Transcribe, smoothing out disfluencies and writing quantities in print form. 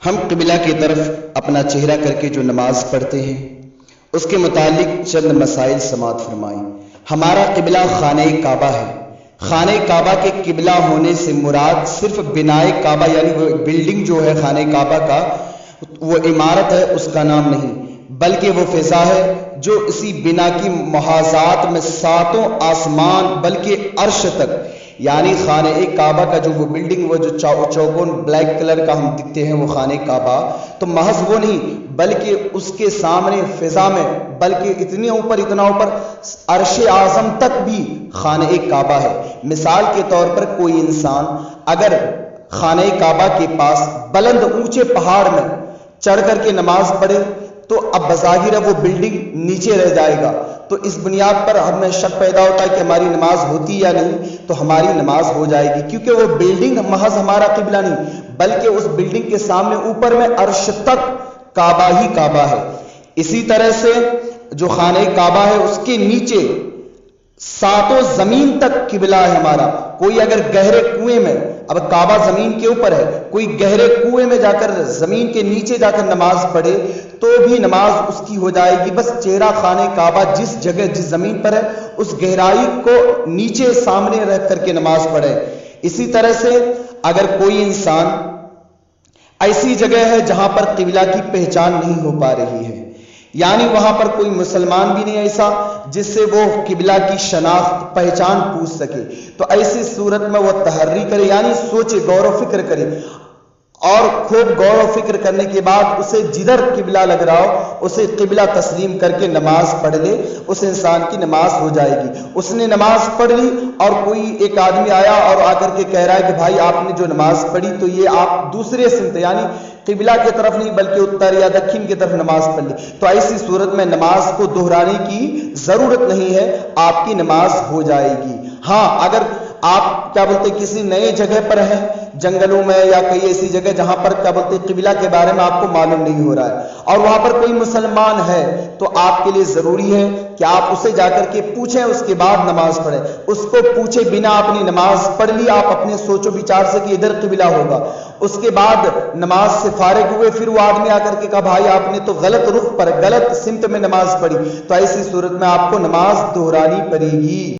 ہم قبلہ کی طرف اپنا چہرہ کر کے جو نماز پڑھتے ہیں اس کے متعلق چند مسائل سماعت فرمائیں۔ ہمارا قبلہ خانہ کعبہ ہے۔ خانہ کعبہ کے قبلہ ہونے سے مراد صرف بنائے کعبہ یعنی وہ بلڈنگ جو ہے خانہ کعبہ کا وہ عمارت ہے، اس کا نام نہیں، بلکہ وہ فضا ہے جو اسی بنا کی محاذات میں ساتوں آسمان بلکہ عرش تک، یعنی خانہ کعبہ کا جو وہ بلڈنگ وہ جو چوکون بلیک کلر کا ہم دکھتے ہیں وہ خانہ کعبہ، تو محض وہ نہیں بلکہ اس کے سامنے فضا میں بلکہ اتنا اوپر عرش اعظم تک بھی خانہ کعبہ ہے۔ مثال کے طور پر کوئی انسان اگر خانہ کعبہ کے پاس بلند اونچے پہاڑ میں چڑھ کر کے نماز پڑھے تو اب بظاہر وہ بلڈنگ نیچے رہ جائے گا، تو اس بنیاد پر ہمیں شک پیدا ہوتا ہے کہ ہماری نماز ہوتی یا نہیں، تو ہماری نماز ہو جائے گی، کیونکہ وہ بلڈنگ محض ہمارا قبلہ نہیں بلکہ اس بلڈنگ کے سامنے اوپر میں عرش تک کعبہ ہی کعبہ ہے۔ اسی طرح سے جو خانہ کعبہ ہے اس کے نیچے ساتوں زمین تک قبلہ ہے ہمارا۔ کوئی اگر گہرے کنویں میں، اب کعبہ زمین کے اوپر ہے، کوئی گہرے کنویں میں جا کر زمین کے نیچے جا کر نماز پڑھے تو بھی نماز اس کی ہو جائے گی، بس چہرہ خانہ کعبہ جس جگہ جس زمین پر ہے اس گہرائی کو نیچے سامنے رکھ کر کے نماز پڑھے۔ اسی طرح سے اگر کوئی انسان ایسی جگہ ہے جہاں پر قبلہ کی پہچان نہیں ہو پا رہی ہے، یعنی وہاں پر کوئی مسلمان بھی نہیں ایسا جس سے وہ قبلہ کی شناخت پہچان پوچھ سکے، تو ایسی صورت میں وہ تحری کرے، یعنی سوچے، غور و فکر کرے، اور خوب غور و فکر کرنے کے بعد اسے جدھر قبلہ لگ رہا ہو اسے قبلہ تسلیم کر کے نماز پڑھ لے، اس انسان کی نماز ہو جائے گی۔ اس نے نماز پڑھ لی اور کوئی ایک آدمی آیا اور آ کر کے کہہ رہا ہے کہ بھائی آپ نے جو نماز پڑھی تو یہ آپ دوسرے سمت یعنی قبلہ کی طرف نہیں بلکہ اتر یا دکن کی طرف نماز پڑھ لی، تو ایسی صورت میں نماز کو دہرانے کی ضرورت نہیں ہے، آپ کی نماز ہو جائے گی۔ ہاں اگر آپ کیا بولتے کسی نئے جگہ پر ہیں، جنگلوں میں یا کئی ایسی جگہ جہاں پر کیا بولتے قبلہ کے بارے میں آپ کو معلوم نہیں ہو رہا ہے اور وہاں پر کوئی مسلمان ہے، تو آپ کے لیے ضروری ہے کہ آپ اسے جا کر کے پوچھیں، اس کے بعد نماز پڑھیں۔ اس کو پوچھے بنا اپنی نماز پڑھ لی، آپ اپنے سوچ و بچار سے کہ ادھر قبلہ ہوگا، اس کے بعد نماز سے فارغ ہوئے، پھر وہ آدمی آ کر کے کہا بھائی آپ نے تو غلط رخ پر غلط سمت میں نماز پڑھی، تو ایسی صورت میں آپ کو نماز دہرانی پڑے گی۔